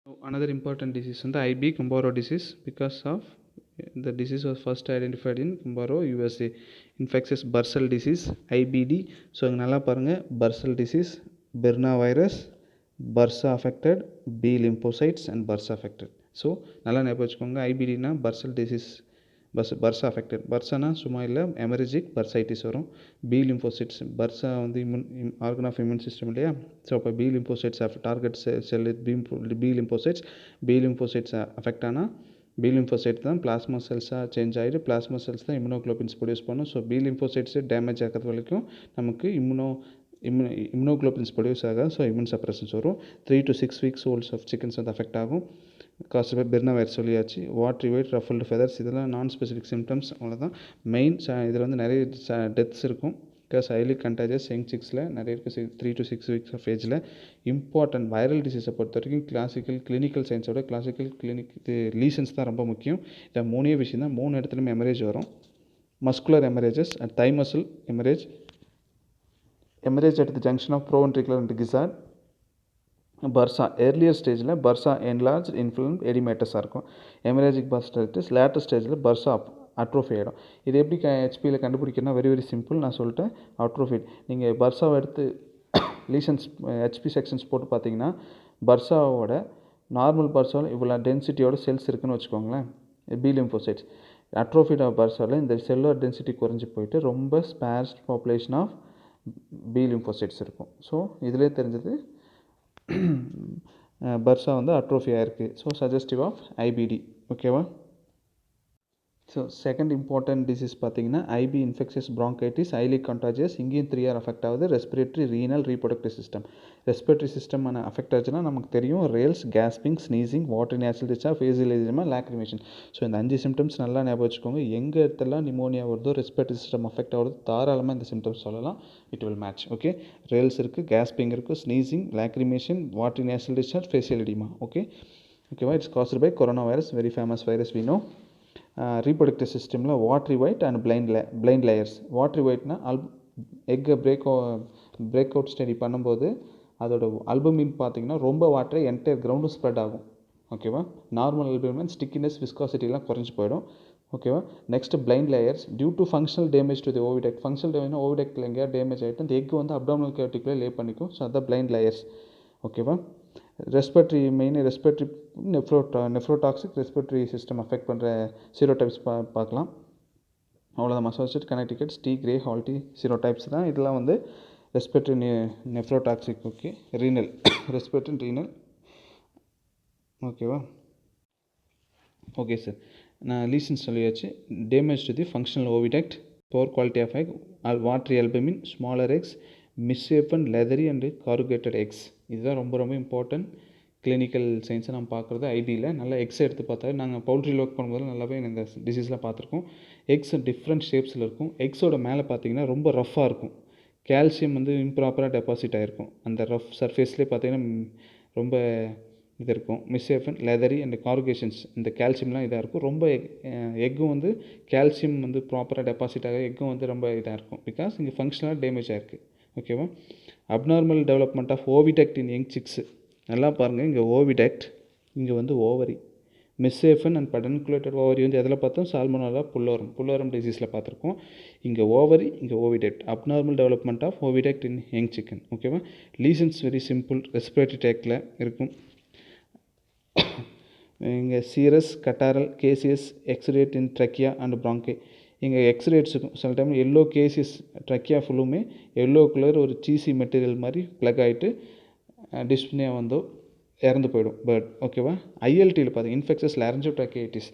Another important disease is the IB Gumboro disease because of the disease was first identified in Gumboro, USA. Infectious bursal disease IBD. So இங்கே நல்லா பாருங்கள், bursal disease, Berna virus, bursa affected, B lymphocytes and bursa affected. So நல்லா ஞாபகம் வச்சுக்கோங்க, ஐபிடினா bursal disease, Bursa affected. Farzana சும்மா இல்லை, எமரஜிக் bursitis வரும். B lymphocytes, Bursa வந்து ஆர்கன் ஆஃப் இம்யூன் சிஸ்டம் இல்லையா. ஸோ அப்போ பி லிம்போசைட்ஸ் டார்கெட் செல் பி லிம்போசைட்ஸ் அஃபெக்ட் ஆனால் பி லிம்போசைட் தான் பிளாஸ்மா செல்ஸாக சேஞ்ச் ஆகிட்டு பிளாஸ்மா செல்ஸ் தான் இம்யூனோகுளோபின்ஸ் ப்ரொடியூஸ் பண்ணும். ஸோ பி லிம்போசைட்ஸு டேமேஜ் ஆகிறது வரைக்கும் நமக்கு இம்யூனோகுளோபின்ஸ் ப்ரொடியூஸ் ஆகாது. ஸோ இம்யூன் சப்ரஷன்ஸ் வரும். 3 to 6 weeks volts of chickens வந்து அஃபெக்ட் ஆகும். காஸ்ட் பை பெர்னா வைரஸ் சொல்லியாச்சு. வாட்ரி ஒயிட், ரஃபல்டு ஃபெதர்ஸ், இதெல்லாம் நான் ஸ்பெசிஃபிக் சிம்டம்ஸ், அவ்வளோதான். மெயின் இதில் வந்து நிறைய டெத்ஸ் இருக்கும். பிகாஸ் ஹைலி கண்டாஜியஸ் யங் சிக்ஸில் நிறைய இருக்குது. 3 to 6 weeks ஆஃப் ஏஜில். இம்பார்ட்டன்ட் வைரல் டிசீஸை பொறுத்த வரைக்கும் கிளினிக்கல் சயின்ஸோட லீசன்ஸ் தான் ரொம்ப முக்கியம். இந்த மூணே விஷயம் தான். 3 இடத்துலையுமே எமரேஜ் வரும். Muscular haemorrhages at thigh muscle haemorrhage at the junction of proventricular and gizzard. Bursa earlier ஸ்டேஜில் பர்சா என்லார்ஜ் இன்ஃப்ளூயன்ட் எடிமேட்டஸாக இருக்கும். எமரேஜிக் பர்ஸ்டைட்டிஸ் லேட்டர் ஸ்டேஜில் பர்சா அட்ரோஃபி ஆகிடும். இது எப்படி ஹெச்பியில் கண்டுபிடிக்கணும்னா வெரி சிம்பிள். நான் சொல்லிட்டேன், அட்ரோஃபிட். நீங்கள் பர்சாவை எடுத்து லீசன்ஸ் ஹெச்பி செக்ஷன்ஸ் போட்டு பார்த்தீங்கன்னா பர்சாவோட நார்மல் பர்சாவில் இவ்வளோ டென்சிட்டியோட செல்ஸ் இருக்குதுன்னு வச்சுக்கோங்களேன், பி லிம்போசைட்ஸ். அட்ரோஃபிட் ஆஃப் பர்சாவில் இந்த செல்லோட டென்சிட்டி குறைஞ்சி போயிட்டு ரொம்ப sparse population of B lymphocytes இருக்கும். ஸோ இதிலே தெரிஞ்சது பர்சா வந்து அட்ரோஃபியாக இருக்குது. So suggestive of IBD. ஓகேவா? ஸோ செகண்ட் இம்பார்ட்டன்ட் டிசீஸ் பார்த்தீங்கன்னா IB infectious bronchitis, highly contagious. இங்கேயும் 3 அஃபெக்ட் ஆகுது. Respiratory, renal, reproductive system. Respiratory system affect ஆச்சுன்னா நமக்கு தெரியும், rales, gasping, sneezing, water natural discharge, facial oedema, lacrimation. So இந்த 5 symptoms நல்லா ஞாபகம் வச்சுக்கோங்க. எங்கே இடத்துலாம் நிமோனியா வருதோ, ரெஸ்பிரேட்டரி சிஸ்டம் அஃபெக்ட் ஆகுது, தாராளமாக இந்த சிம்டம்ஸ் சொல்லலாம். It will match. Okay, rales இருக்குது, கேஸ்பிங் இருக்குது, sneezing, lacrimation, water natural discharge, facial oedema. ஓகேவா? It's caused by corona virus, very famous virus we know. Reproductive சிஸ்டமில் watery white and blind layers. Watery ஒயிட்னா எக்கை break out study பண்ணும்போது அதோட albumin பார்த்திங்கன்னா ரொம்ப வாட்டரை என்டையர் கிரவுண்டும் ஸ்ப்ரெட் ஆகும். ஓகேவா? நார்மல் அல்புமின் ஸ்டிக்கினஸ், விஸ்காசிட்டிலாம் குறைஞ்சி போயிடும். ஓகேவா? Next blind layers due to functional damage to the oviduct. Functional டேமேஜ்னா ஓவிடெக்டில் எங்கேயா டேமேஜ் ஆகிட்டு அந்த எக் வந்து அப்டாமினல் கேவிட்டிக்குள்ளே லே பண்ணிக்கும். ஸோ அதான் பிளைண்ட் லேயர்ஸ். ஓகேவா? Respiratory nephrotoxic respiratory system affect பண்ணுற சீரோடைப்ஸ் பார்க்கலாம். அவ்வளோதான். Massachusetts, Connecticut, D Gray, Holte serotypes தான். இதெல்லாம் வந்து respiratory nephrotoxic. Okay, renal, respiratory renal. ஓகேவா? ஓகே சார், நான் லீசன்ஸ் சொல்லியாச்சு. Damage to the functional oviduct, poor quality of egg, watery albumen, smaller eggs, misshapen, leathery and corrugated eggs. இதுதான் ரொம்ப important clinical சயின்ஸை நம்ம பார்க்குறது. ஐபியில் நல்லா எக்ஸ் எடுத்து பார்த்தா, நாங்கள் பவுல்ட்ரியில் ஒர்க் பண்ணும்போது நல்லாவே இந்த டிசீஸ்லாம் பார்த்துருக்கோம். எக்ஸ் டிஃப்ரெண்ட் ஷேப்ஸில் இருக்கும். எக்ஸோட மேலே பார்த்தீங்கன்னா ரொம்ப ரஃப்பாக இருக்கும். கால்சியம் வந்து இம்ப்ராப்பராக டெபாசிட் ஆகிருக்கும். அந்த ரஃப் சர்ஃபேஸ்லேயே பார்த்தீங்கன்னா ரொம்ப இது இருக்கும். மிஸ்ஷேப்பன், லெதரி அண்ட் கார்கேஷன்ஸ், இந்த கால்சியம்லாம் இதாக இருக்கும். ரொம்ப எக்கும் வந்து கால்சியம் வந்து ப்ராப்பராக டெபாசிட் ஆக எக்கும் வந்து ரொம்ப இதாக இருக்கும். பிகாஸ் இங்கே ஃபங்க்ஷனலாக டேமேஜ் ஆகிருக்கு. ஓகேவா? Abnormal development of oviduct in young chicks. நல்லா பாருங்கள், இங்கே ஓவிடெக்ட், இங்கே வந்து ovary. Misshapen and pedunculated ovary வந்து எதில் பார்த்தோம்? சால்மோனெல்லா புல்லோரம் டிசீஸில் பார்த்துருக்கோம். இங்கே ஓவரி, இங்கே oviduct. Abnormal development of oviduct in young chicken. ஓகேவா? லீசன்ஸ் வெரி சிம்பிள், ரெஸ்பிரேட்டரி டேக்கில் இருக்கும். இங்கே serous, catarrhal, caseous, exudate in trachea and bronchi. இங்கே எக்ஸ்ரேட்ஸ் இருக்கும். சில டைம் எல்லோ கேசியஸ் ட்ரக்கியா ஃபுல்லுமே எல்லோ கலர் ஒரு சீசி மெட்டீரியல் மாதிரி ப்ளக் ஆகிட்டு டிஸ்பிளே வந்து இறந்து போயிடும் பேர்ட். ஓகேவா? ஐஎல்டியில் பார்த்தீங்க, இன்ஃபெக்ஷஸ் லாரஞ்சோட்ராக்கிட்டிஸ்.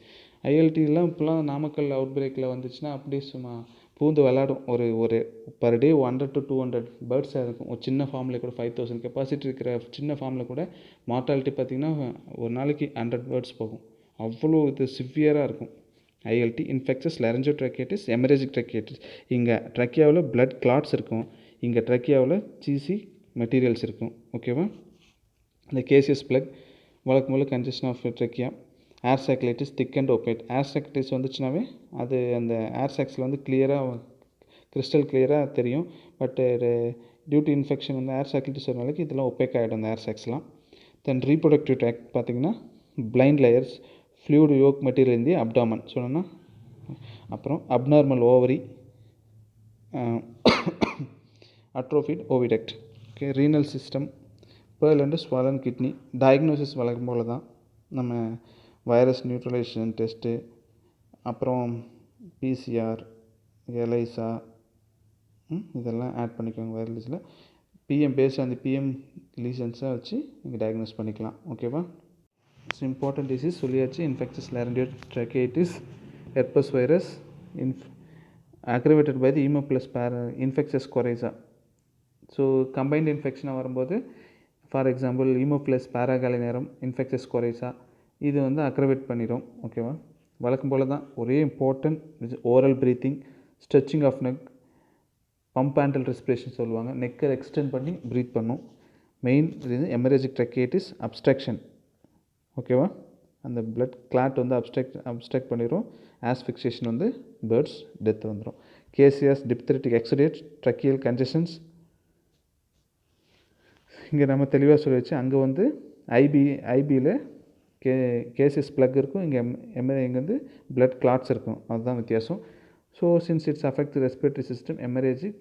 ஐஎல்டிலாம் இப்போலாம் நாமக்கல் அவுட் பிரேக்கில் வந்துச்சுன்னா அப்படியே சும்மா பூந்து விளாடும். ஒரு பர் டே 100 to 200 பேர்ட்ஸாக இருக்கும். ஒரு சின்ன ஃபார்மில் கூட 5000 கெப்பாசிட்டி இருக்கிற சின்ன ஃபார்மில் கூட மார்ட்டாலிட்டி பார்த்திங்கன்னா ஒரு நாளைக்கு 100 பேர்ட்ஸ் போகும். அவ்வளோ இது சிவியராக இருக்கும். ILT, infectious laryngotracheitis, haemorrhagic tracheitis. இங்கே ட்ரக்கியாவில் பிளட் கிளாட்ஸ் இருக்கும். இங்கே ட்ரக்கியாவில் சீசி மெட்டீரியல்ஸ் இருக்கும். ஓகேவா? இந்த கேசியஸ் பிளக் வழக்கம்போல் congestion of trachea. Air sacculitis, thick and opaque. Air sacculitis வந்துச்சுனாவே அது அந்த ஏர் சாக்ஸில் வந்து கிறிஸ்டல் கிளியராக தெரியும். பட்டு டியூ டு இன்ஃபெக்ஷன் வந்து ஏர் சாக்லைட்டிஸ் ஒரு நாளைக்கு இதெல்லாம் ஒப்பேக் ஆகிடும் அந்த ஏர் சாக்ஸ்லாம். தென் ரீப்ரொடக்டிவ் ட்ராக்ட் பார்த்திங்கன்னா blind layers, fluid yolk material in the abdomen சொன்னோன்னா. அப்புறம் abnormal ovary, atrophied oviduct. Okay, renal system, pale and swollen kidney. Diagnosis வழக்கம் போல தான் நம்ம வைரஸ் நியூட்ரலைசேஷன் டெஸ்ட்டு, அப்புறம் பிசிஆர், எலைசா, இதெல்லாம் ஆட் பண்ணிக்கோங்க வைரல் லிஸ்ட்டில். பிஎம் பேஸ்ட் அந்த பிஎம் லீசன்ஸை வச்சு நீங்கள் டயக்னோஸ் பண்ணிக்கலாம். ஓகேவா? இட்ஸ் இம்பார்ட்டன்ட் டிசீஸ் சொல்லியாச்சு. Infectious laryngeal tracheitis, herpes virus, aggravated by the Haemophilus infectious coryza. So combined இன்ஃபெக்ஷனாக வரும்போது for example Haemophilus paragallinarum, infectious coryza, இது வந்து அக்ரவேட் பண்ணிடும். ஓகேவா? வழக்கம் போல் தான். ஒரே important oral breathing, stretching of neck, pump handle respiration சொல்லுவாங்க. நெக்கை எக்ஸ்டெண்ட் பண்ணி ப்ரீத் பண்ணும். மெயின் இது ஹெமரேஜிக் ட்ரக்கியைட்டிஸ் அப்ஸ்ட்ரக்ஷன். ஓகேவா? அந்த பிளட் கிளாட் வந்து அப்ஸ்ட்ரக்ட் பண்ணிடும். ஆஸ்ஃபிக்சேஷன் வந்து பேர்ட்ஸ் டெத் வந்துடும். Caseous, diphtheritic exudate, tracheal congestions. இங்கே நம்ம தெளிவாக சொல்லி வச்சு அங்கே வந்து ஐபியில் கேசியஸ் ப்ளக் இருக்கும், இங்கே இங்கே வந்து பிளட் கிளாட்ஸ் இருக்கும். அதுதான் வித்தியாசம். So since it's affect respiratory system, haemorrhagic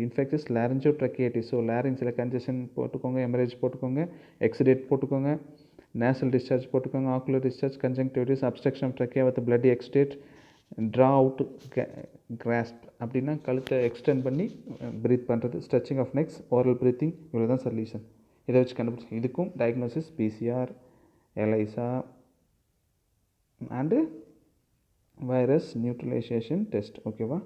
infectious laryngotracheitis. So லாரிங்ஸில் கன்ஜெஷன் போட்டுக்கோங்க, ஹெமரேஜ் போட்டுக்கோங்க, எக்ஸுடேட் போட்டுக்கோங்க, nasal discharge போட்டுக்கோங்க, ocular discharge, conjunctivitis, obstruction of trachea with bloody exudate, draw out, grasp அப்படின்னா கழுத்தை எக்ஸ்டெண்ட் பண்ணி ப்ரீத் பண்ணுறது. Stretching of necks, oral breathing, இவ்வளோ தான் சொல்யூஷன். இதை வச்சு கண்டுபிடிச்சி இதுக்கும் diagnosis PCR, ELISA and virus neutralisation test. ஓகேவா?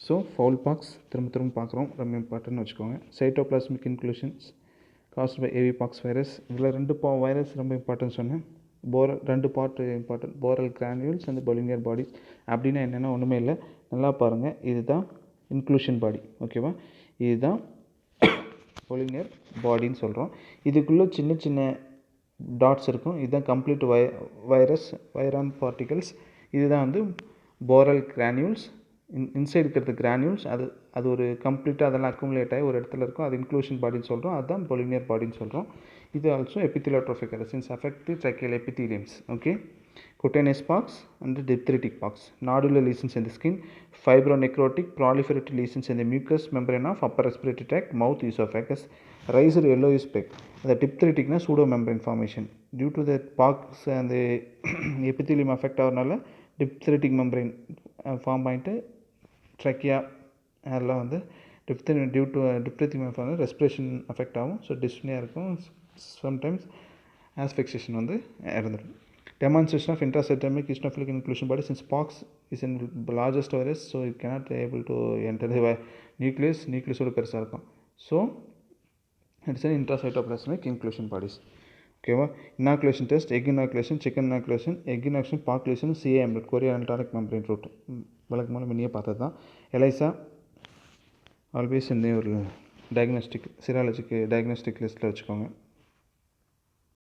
ஸோ ஃபவுல் பாக்ஸ் திரும்ப பார்க்குறோம், ரொம்ப இம்பார்ட்டன்ட்னு வச்சுக்கோங்க. Cytoplasmic inclusions caused by avipox virus. இதில் 2 வைரஸ் ரொம்ப இம்பார்ட்டன்ட் சொன்னேன். 2 part important, Borrel granules and Bollinger bodies. அப்படின்னா என்னென்னா ஒன்றுமே இல்லை, நல்லா பாருங்கள். இதுதான் இன்க்ளூஷன் பாடி. ஓகேவா? இதுதான் பொலினியர் பாடின்னு சொல்கிறோம். இதுக்குள்ளே சின்ன சின்ன டாட்ஸ் இருக்கும். இதுதான் கம்ப்ளீட் வைரஸ் வைரான் பார்ட்டிகல்ஸ். இதுதான் வந்து போரல் கிரானியூல்ஸ். இன்சைடு இருக்கிறது கிரானியூல்ஸ். அது ஒரு கம்ப்ளீட்டாக அதெல்லாம் அக்குமுலேட் ஆகி ஒரு இடத்துல இருக்கும். அது இன்க்ளூஷன் பாடின்னு சொல்கிறோம். அதுதான் பொலினியர் பாடின்னு சொல்கிறோம். இது ஆல்சோ எபித்திலியோட்ரோபிக் ரெசின்ஸ் affect the tracheal epitheliums. Okay, cutaneous pox and diphtheritic pox, nodular lesions in the skin, fibronecrotic proliferative lesions in the mucous membrane of upper respiratory tract, mouth, esophagus, raised yellowish speck. The diphtheritic na pseudo membrane formation due to the pox and the epithelium affect ஆகிறனால diphtheritic membrane form ஆகிட்டு trachea அதெல்லாம் வந்து due to diphtheric membrane respiration affect ஆகும். So டிஸ்னியாக இருக்கும். Sometimes ஆஸ்ஃபிக்சேஷன் வந்து இறந்துடும். Demonstration of intracentremic eosinophilic inclusion body, since pox is in largest virus, so it cannot able to enter the nucleus ஓட பெருசாக இருக்கும். So it's an intracytoplasmic inclusion bodies. ஓகேவா? Inoculation test, egg inoculation, chicken inoculation, egg inoculation, பாக்குலேஷன், CAM கொரியர் அல்டானிக் membrane route வழக்கமான முன்னையே பார்த்தது தான். எலைசா ஆல்வேஸ் இந்த ஒரு டயக்னோஸ்டிக் சிராலஜிக்கு டயக்னோஸ்டிக் லிஸ்ட்டில் வச்சுக்கோங்க.